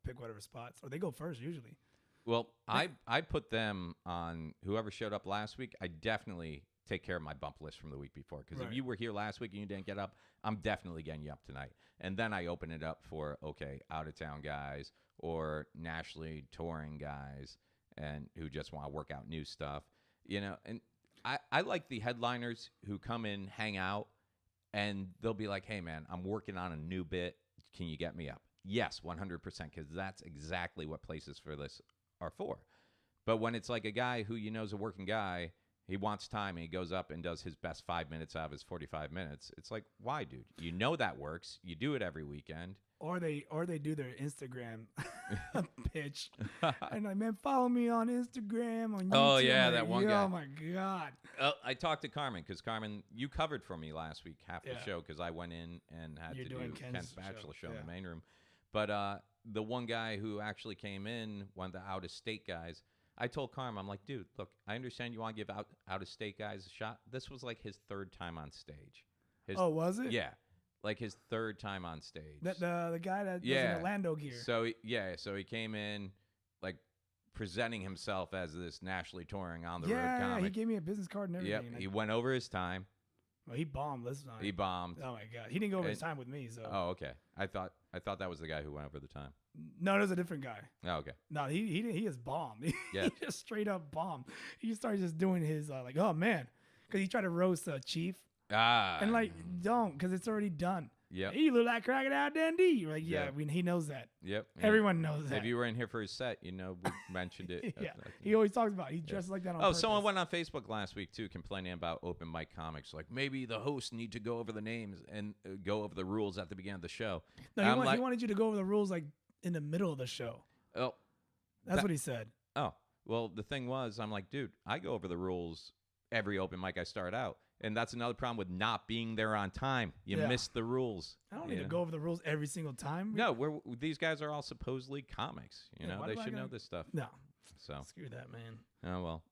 pick whatever spots, or they go first usually. Well, I put them on whoever showed up last week. I definitely take care of my bump list from the week before, because if you were here last week and you didn't get up, I'm definitely getting you up tonight. And then I open it up for, out-of-town guys or nationally touring guys and who just want to work out new stuff, and I like the headliners who come in, hang out, and they'll be like, hey, man, I'm working on a new bit. Can you get me up? Yes, 100%, because that's exactly what places for this are for. But when it's like a guy who you know is a working guy, he wants time and he goes up and does his best 5 minutes out of his 45 minutes. It's like, why, dude? You know that works. You do it every weekend. Or they do their Instagram pitch. And like, man, follow me on Instagram, on YouTube. Oh, yeah, I'm that like, one guy. Oh, my God. I talked to Carmen because, Carmen, you covered for me last week half the Yeah. show because I went in and had You're to do doing Ken's Ken's Bachelor show in yeah. the main room. But the one guy who actually came in, one of the out-of-state guys, I told Carmen, I'm like, dude, look, I understand you want to give out-of-state guys a shot. This was like his third time on stage. Was it? Yeah. Like his third time on stage. The guy that was in Orlando gear. So he came in like presenting himself as this nationally touring on the road comic. Yeah, he gave me a business card and everything. Yep, he went over his time. Well, he bombed this time. He bombed. Oh my God, he didn't go over his time with me. So. Oh, okay. I thought that was the guy who went over the time. No, there's a different guy. Oh, okay. No, he just bombed. Yeah. He just straight up bombed. He started just doing his like, oh man, because he tried to roast Chief. And like, don't, because it's already done. Yep. Hey, you look like Crocodile Dundee. Like, yeah, Yep. he knows that. Yep. Everyone knows that. If you were in here for his set, you know, we mentioned it. Yeah. He always talks about it. He dresses like that on purpose. Someone went on Facebook last week, too, complaining about open mic comics. Like, maybe the hosts need to go over the names and go over the rules at the beginning of the show. No, he wanted you to go over the rules, like, in the middle of the show. Oh. That's what he said. Oh. Well, the thing was, I'm like, dude, I go over the rules every open mic I start out. And that's another problem with not being there on time. You miss the rules. I don't need to go over the rules every single time. No, these guys are all supposedly comics. You know, they should know this stuff. No. So screw that, man. Oh well.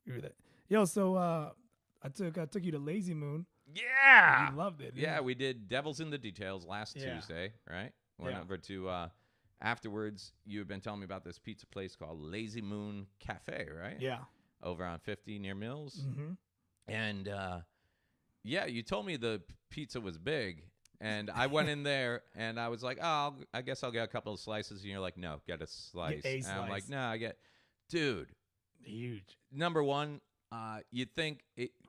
Screw that. Yo, so I took you to Lazy Moon. Yeah. You loved it. Yeah, we did Devils in the Details last Tuesday, right? Went over to afterwards. You had been telling me about this pizza place called Lazy Moon Cafe, right? Yeah. Over on 50 near Mills. Mm-hmm. And yeah, you told me the pizza was big, and I went in there, and I was like, oh, I guess I'll get a couple of slices, and you're like, no, get a slice. Get a slice. And I'm like, no, I get, dude. Huge. Number one, you'd think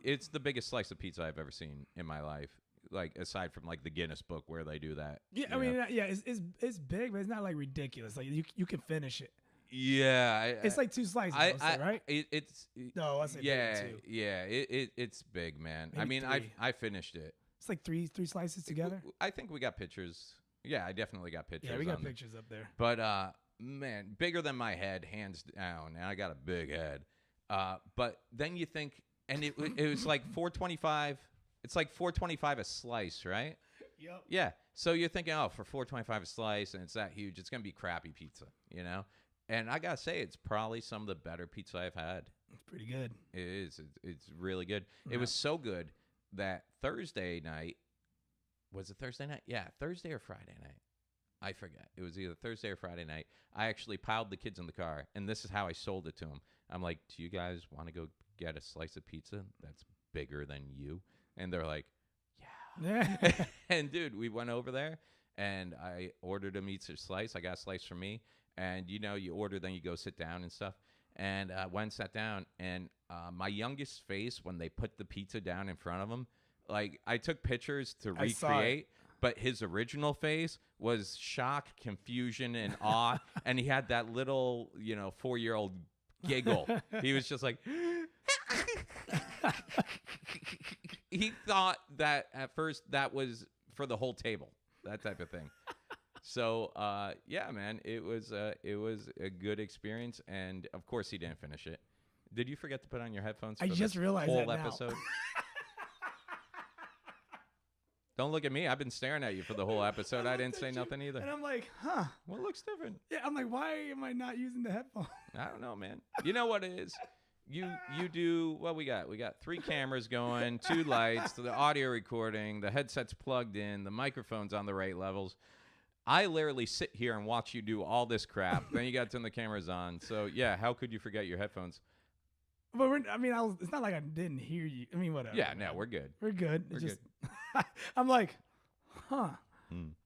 it's the biggest slice of pizza I've ever seen in my life, like aside from like the Guinness Book where they do that. Yeah, I mean, it's big, but it's not like ridiculous. Like you can finish it. Yeah, it's like 2 slices, right? It's no, I say big too. Yeah, it's big, man. Maybe I mean, 3. I finished it. It's like three slices together. I think we got pictures. Yeah, I definitely got pictures. Yeah, we got pictures up there. But man, bigger than my head, hands down. And I got a big head. But then you think, and it was like $4.25. It's like $4.25 a slice, right? Yep. Yeah. So you're thinking, oh, for $4.25 a slice, and it's that huge, it's gonna be crappy pizza, you know? And I gotta say, it's probably some of the better pizza I've had. It's pretty good. It is. It's really good. Yeah. It was so good that Thursday night, was it Thursday night? Yeah, Thursday or Friday night. I forget. It was either Thursday or Friday night. I actually piled the kids in the car, and this is how I sold it to them. I'm like, do you guys want to go get a slice of pizza that's bigger than you? And they're like, yeah. And, dude, we went over there, and I ordered them each a slice. I got a slice for me. And, you know, you order, then you go sit down and stuff. And went and sat down, and my youngest face, when they put the pizza down in front of him, like, I took pictures to recreate, but his original face was shock, confusion, and awe. And he had that little, 4-year-old giggle. He was just like, he thought that at first that was for the whole table, that type of thing. So, yeah, man, it was a good experience, and of course he didn't finish it. Did you forget to put on your headphones for I just realized whole that episode? Don't look at me. I've been staring at you for the whole episode. I didn't say nothing either. And I'm like, huh. What looks different? Yeah, I'm like, why am I not using the headphones? I don't know, man. You know what it is? You do what we got. We got 3 cameras going, 2 lights, the audio recording, the headset's plugged in, the microphone's on the right levels. I literally sit here and watch you do all this crap. Then you got to turn the cameras on. So, yeah, how could you forget your headphones? But it's not like I didn't hear you. I mean, whatever. Yeah, no, we're good. We're good. We're good. I'm like, huh.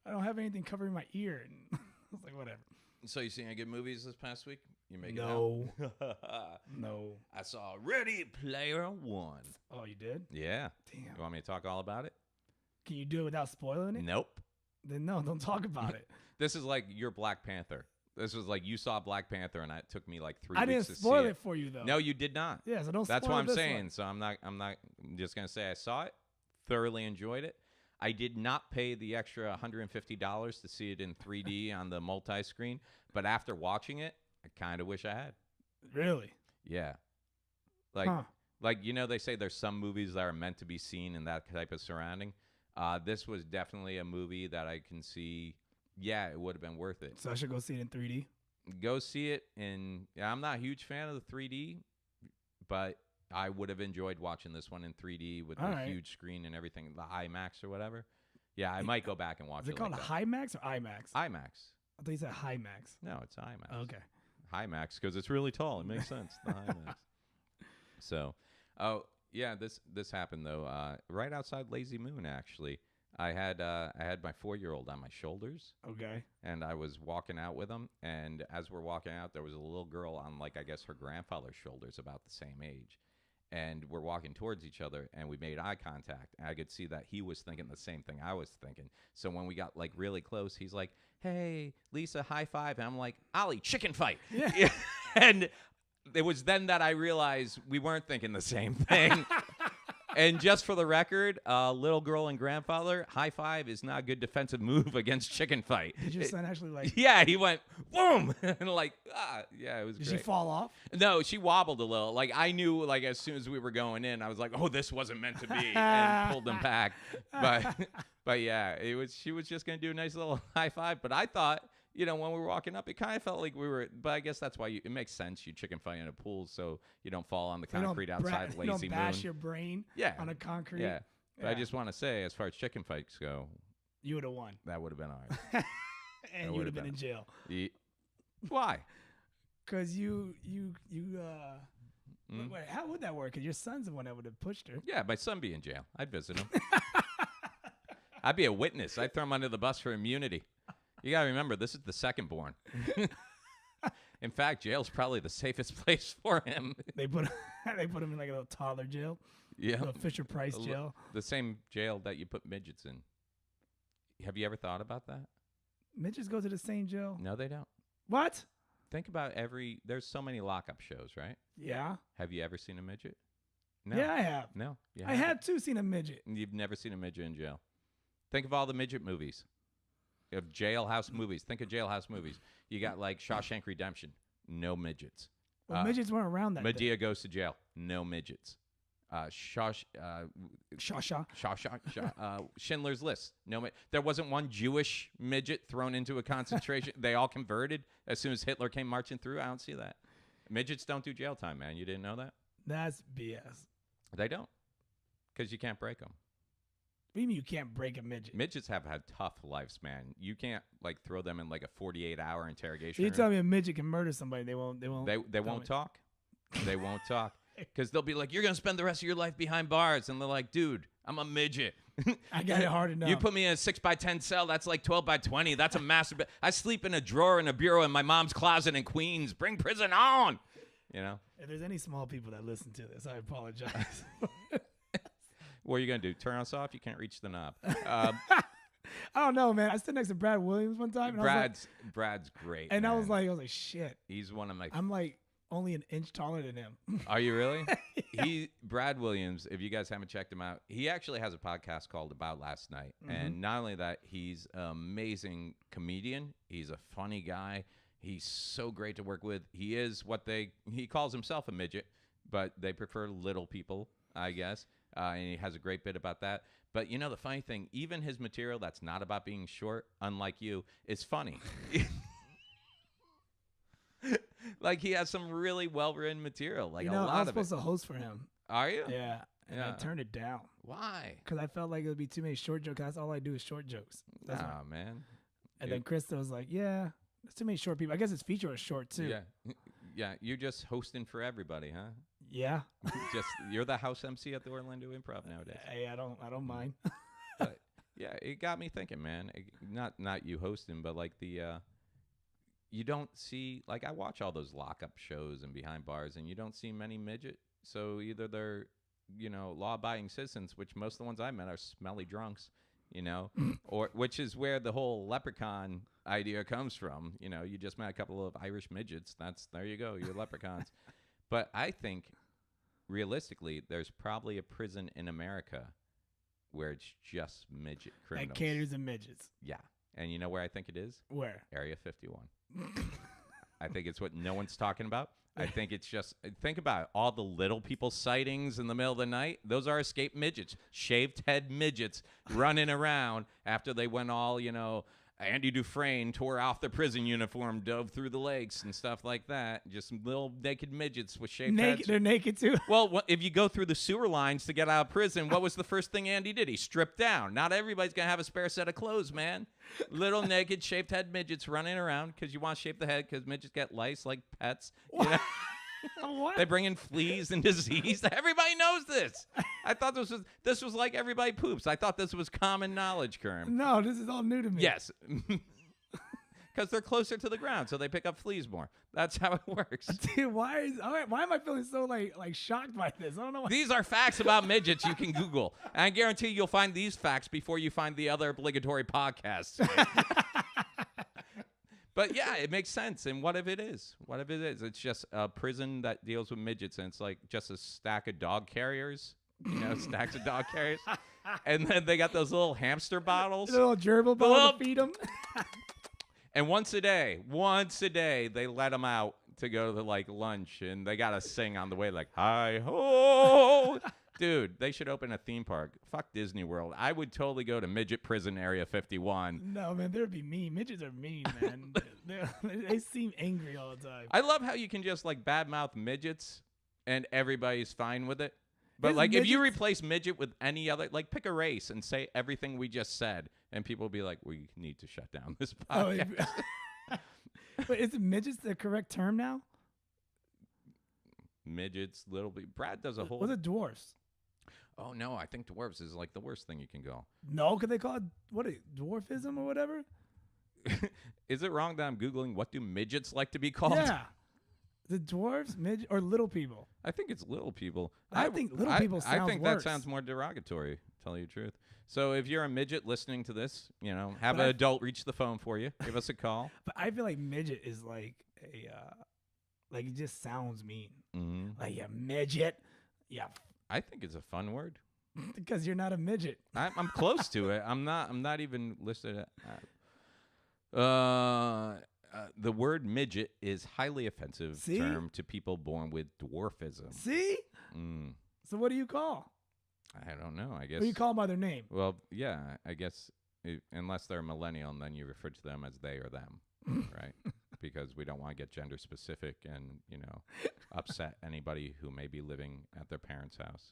I don't have anything covering my ear. And I was like, whatever. So you seen any good movies this past week? You make No. it out? No. I saw Ready Player One. Oh, you did? Yeah. Damn. You want me to talk all about it? Can you do it without spoiling it? Nope. Then no, don't talk about it. This is like your Black Panther. This was like you saw Black Panther, and it took me like 3 I weeks didn't to spoil see it for you though. No, you did not. Yeah, so don't. That's spoil what I'm this saying. one. So I'm just gonna say I saw it, thoroughly enjoyed it. I did not pay the extra $150 to see it in 3D on the multi-screen, but after watching it, I kind of wish I had. Really? Yeah. Like they say there's some movies that are meant to be seen in that type of surrounding. This was definitely a movie that I can see. Yeah, it would have been worth it. So I should go see it in 3D. Go see it in. I'm not a huge fan of the 3D, but I would have enjoyed watching this one in 3D with the huge screen and everything, the IMAX or whatever. Yeah, I might go back and watch it. Is it called like HiMax or IMAX? IMAX. I thought you said HiMax. No, it's IMAX. Okay. HiMax because it's really tall. It makes sense. The HiMax. So, yeah, this happened though. Right outside Lazy Moon, actually. I had my 4-year-old on my shoulders. Okay. And I was walking out with him, and as we're walking out, there was a little girl on I guess her grandfather's shoulders, about the same age. And we're walking towards each other, and we made eye contact. And I could see that he was thinking the same thing I was thinking. So when we got really close, he's like, "Hey, Lisa, high five." And I'm like, "Ollie, chicken fight." Yeah. And it was then that I realized we weren't thinking the same thing. And just for the record, little girl and grandfather, high five is not a good defensive move against chicken fight. Did your son actually Yeah, he went boom, and yeah, it was. Did great. she fall off? No, she wobbled a little. I knew as soon as we were going in, I was like, oh, this wasn't meant to be, and pulled them back. But yeah, it was. She was just gonna do a nice little high five. But I thought, when we were walking up, it kind of felt like we were. But I guess that's why it makes sense. You chicken fight in a pool, so you don't fall on the concrete outside Lazy Moon. You don't bash your brain on a concrete. Yeah. But I just want to say, as far as chicken fights go, you would have won. That would have been ours. And you would have been in jail. Why? Because wait, how would that work? Because your son's the one that would have pushed her. Yeah, my son be in jail. I'd visit him. I'd be a witness. I'd throw him under the bus for immunity. You got to remember, this is the second born. In fact, jail's probably the safest place for him. They put him in a little toddler jail. Yeah. A Fisher Price jail. The same jail that you put midgets in. Have you ever thought about that? Midgets go to the same jail? No, they don't. What? Think about there's so many lockup shows, right? Yeah. Have you ever seen a midget? No. Yeah, I have. No. I have too seen a midget. You've never seen a midget in jail. Think of all the midget movies. Of jailhouse movies. Think of jailhouse movies. You got Shawshank Redemption. No midgets. Well, midgets weren't around that Medea Goes to Jail. No midgets. Schindler's List. No, there wasn't one Jewish midget thrown into a concentration. They all converted as soon as Hitler came marching through. I don't see that. Midgets don't do jail time, man. You didn't know that? That's BS. They don't, because you can't break them. What do you mean you can't break a midget? Midgets have had tough lives, man. You can't throw them in a 48-hour interrogation. So you tell me a midget can murder somebody? They won't. They won't talk. They won't talk. Because they'll be like, you're going to spend the rest of your life behind bars. And they're like, dude, I'm a midget. I got it hard enough. You put me in a 6x10 cell. That's 12x20. That's a massive. I sleep in a drawer in a bureau in my mom's closet in Queens. Bring prison on. If there's any small people that listen to this, I apologize. What are you going to do? Turn us off? You can't reach the knob. I don't know, man. I stood next to Brad Williams one time. And Brad's great. And man. I was like, shit. He's one of my. I'm only an inch taller than him. Are you really? Yeah. Brad Williams, if you guys haven't checked him out, he actually has a podcast called About Last Night. Mm-hmm. And not only that, he's an amazing comedian. He's a funny guy. He's so great to work with. He is he calls himself a midget, but they prefer little people, I guess. And he has a great bit about that. But the funny thing, even his material that's not about being short, unlike you, is funny. He has some really well-written material. A lot of it. I was supposed to host for him. Are you? Yeah. And I turned it down. Why? Because I felt like it would be too many short jokes. That's all I do is short jokes. Man. And then Krista was like, yeah, there's too many short people. I guess his feature was short, too. Yeah. Yeah, you're just hosting for everybody, huh? Yeah. You're the house MC at the Orlando Improv nowadays. Hey, I don't mind. But, yeah, it got me thinking, man. Not you hosting, but you don't see, I watch all those lockup shows and behind bars, and you don't see many midget. So either they're, law-abiding citizens, which most of the ones I met are smelly drunks, or which is where the whole leprechaun idea comes from. You just met a couple of Irish midgets. There you go, you're leprechauns. But I think, realistically, there's probably a prison in America where it's just midget criminals. That caters to midgets. Yeah. And you know where I think it is? Where? Area 51. I think it's what no one's talking about. I think it's just, think about it. All the little people sightings in the middle of the night. Those are escaped midgets, shaved head midgets running around after they went all, Andy Dufresne tore off the prison uniform, dove through the lakes and stuff like that. Just little naked midgets with shaved heads. They're naked too. Well, if you go through the sewer lines to get out of prison, what was the first thing Andy did? He stripped down. Not everybody's going to have a spare set of clothes, man. Little naked shaved head midgets running around because you want to shave the head because midgets get lice like pets. What? They bring in fleas and disease. Everybody knows this. I thought this was like everybody poops. I thought this was common knowledge, Kerm. No, this is all new to me. Yes. Because they're closer to the ground, so they pick up fleas more. That's how it works. Dude, why am I feeling so like shocked by this? I don't know why. These are facts about midgets you can Google. And I guarantee you'll find these facts before you find the other obligatory podcasts. But yeah, it makes sense. And what if it is? What if it is? It's just a prison that deals with midgets, and it's like just a stack of dog carriers. Stacks of dog carriers. And then they got those little hamster bottles. The little gerbil ball to feed them. And once a day, they let them out to go to like lunch, and they got to sing on the way like, hi ho. Dude, they should open a theme park. Fuck Disney World. I would totally go to Midget Prison Area 51. No, man, they'd be mean. Midgets are mean, man. they seem angry all the time. I love how you can just like badmouth midgets and everybody's fine with it. But Is like if you midgets- replace midget with any other, like pick a race and say everything we just said, and people will be like, we need to shut down this podcast. But is midgets the correct term now? Midgets, little Brad does a whole. What's it dwarfs? Oh no, I think dwarves is like the worst thing you can go. No, could they call it dwarfism or whatever? Is it wrong that I'm Googling what do midgets like to be called? Yeah. The dwarves, midget, or little people? I think it's little people. I think little people sounds I think worse. that sounds more derogatory, to tell you the truth. So if you're a midget listening to this, have But an adult reach the phone for you. Give us a call. But I feel like midget is like like it just sounds mean. Mm-hmm. Like you midget. Yeah. I think it's a fun word. Because you're not a midget. I'm close to it. I'm not even listed at. The word midget is highly offensive See? term to people born with dwarfism. See? So what do you call? I don't know. I guess. What do you call them by their name? Well, yeah. I guess unless they're a millennial, then you refer to them as they or them, right? Because we don't want to get gender specific and upset anybody who may be living at their parents' house.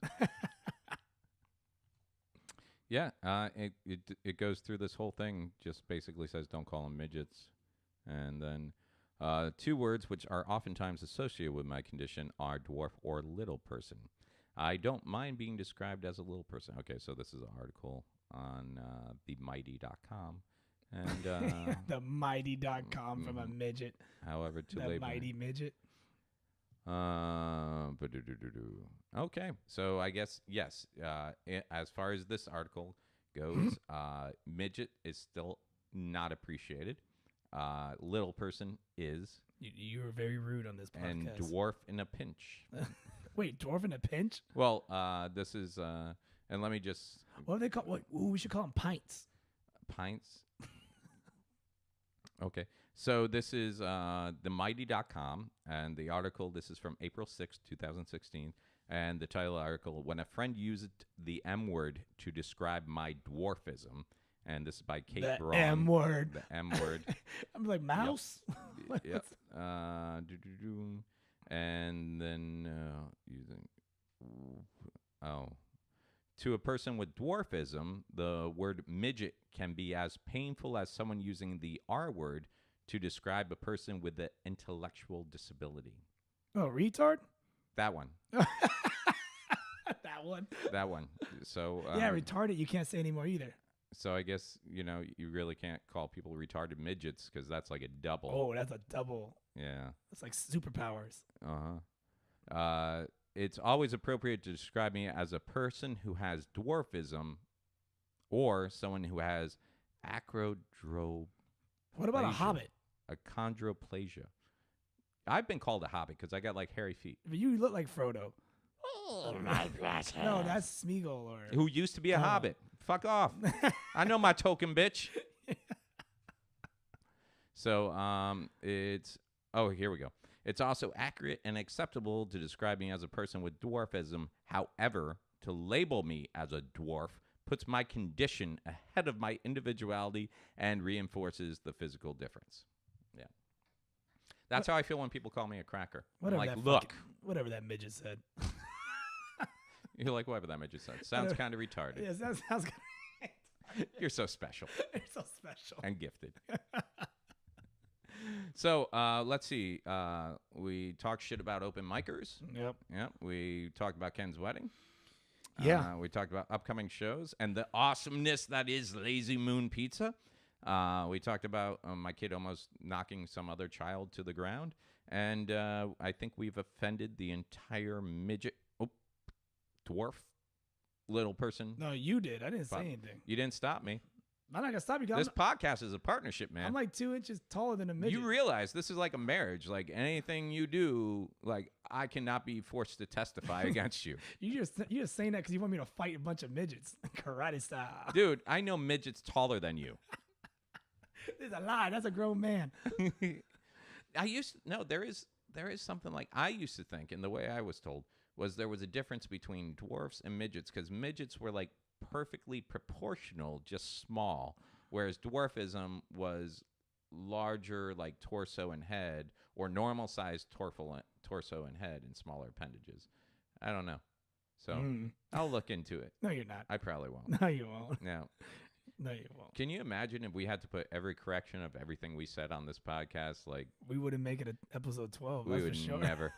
Yeah, it goes through this whole thing. Just basically says don't call them midgets, and then 2 words which are oftentimes associated with my condition are dwarf or little person. I don't mind being described as a little person. Okay, so this is an article on themighty.com. And themighty.com from a midget. However, to the label mighty midget. Okay, so I guess yes. As far as this article goes, midget is still not appreciated. Little person is. You were very rude on this podcast. And dwarf in a pinch. Wait, dwarf in a pinch? Well, this is and let me just. What do they call? We should call them pints. Pints. Okay. So this is themighty.com, and the article, this is from April 6, 2016, and the title of the article, When a Friend Used the M Word to Describe My Dwarfism, and this is by Kate Braun. The M word. The M word. I'm like, mouse? Yep. And then using, to a person with dwarfism, the word midget can be as painful as someone using the R word to describe a person with an intellectual disability. Oh, retard? That one. That one. That one. So yeah, retarded you can't say anymore either. So I guess, you really can't call people retarded midgets because that's like a double. Oh, that's a double. Yeah. That's like superpowers. It's always appropriate to describe me as a person who has dwarfism or someone who has acrodroplasia. What about a hobbit? Achondroplasia. I've been called a hobbit because I got like hairy feet. But you look like Frodo. Oh my gosh. No, that's Smeagol or Who used to be a hobbit. Fuck off. I know my token, bitch. So here we go. It's also accurate and acceptable to describe me as a person with dwarfism. However, to label me as a dwarf puts my condition ahead of my individuality and reinforces the physical difference. Yeah. That's how I feel when people call me a cracker. I'm like, look. Whatever that midget said. You're like, whatever that midget said. Sounds kind of retarded. Yes, that sounds kind of You're so special. You're so special. And gifted. So let's see. We talked shit about open micers. Yep. We talked about Ken's wedding. Yeah. We talked about upcoming shows and the awesomeness that is Lazy Moon Pizza. We talked about my kid almost knocking some other child to the ground. And I think we've offended the entire dwarf little person. No, you did. I didn't say anything. You didn't stop me. I'm not going to stop you. This podcast is a partnership, man. I'm like 2 inches taller than a midget. You realize this is like a marriage. Like anything you do, like I cannot be forced to testify against you. You're just saying that because you want me to fight a bunch of midgets, karate style. Dude, I know midgets taller than you. There's a lie. That's a grown man. There is something like I used to think, and the way I was told was there was a difference between dwarfs and midgets because midgets were like perfectly proportional, just small, whereas dwarfism was larger, like torso and head, or normal sized torso and head and smaller appendages. I don't know. So I'll look into it. No, you're not. I probably won't. No, you won't. No. No, you won't. Can you imagine if we had to put every correction of everything we said on this podcast? Like we wouldn't make it an episode 12. We that's would for sure. never.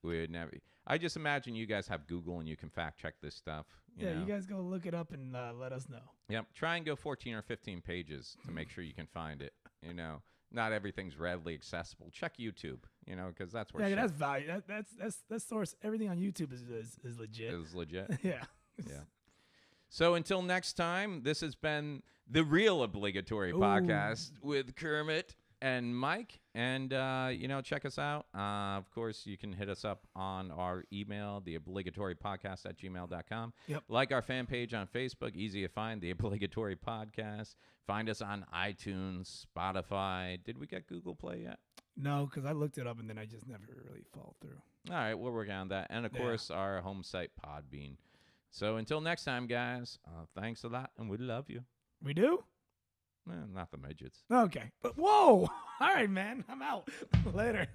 We would never. I just imagine you guys have Google and you can fact check this stuff. You know? You guys go look it up and let us know. Yep. Try and go 14 or 15 pages to make sure you can find it. You know, not everything's readily accessible. Check YouTube. You know, because that's where. Yeah, that's value. That's source. Everything on YouTube is legit. Is legit. Yeah. Yeah. So until next time, this has been the Real Obligatory Podcast with Kermit and Myke. And, check us out. Of course, you can hit us up on our email, theobligatorypodcast@gmail.com. Yep. Like our fan page on Facebook, easy to find, The Obligatory Podcast. Find us on iTunes, Spotify. Did we get Google Play yet? No, because I looked it up and then I just never really fall through. All right, we're working on that. And, of course, our home site, Podbean. So until next time, guys, thanks a lot, and we love you. We do? Not the midgets. Okay. But whoa! All right, man. I'm out. Later.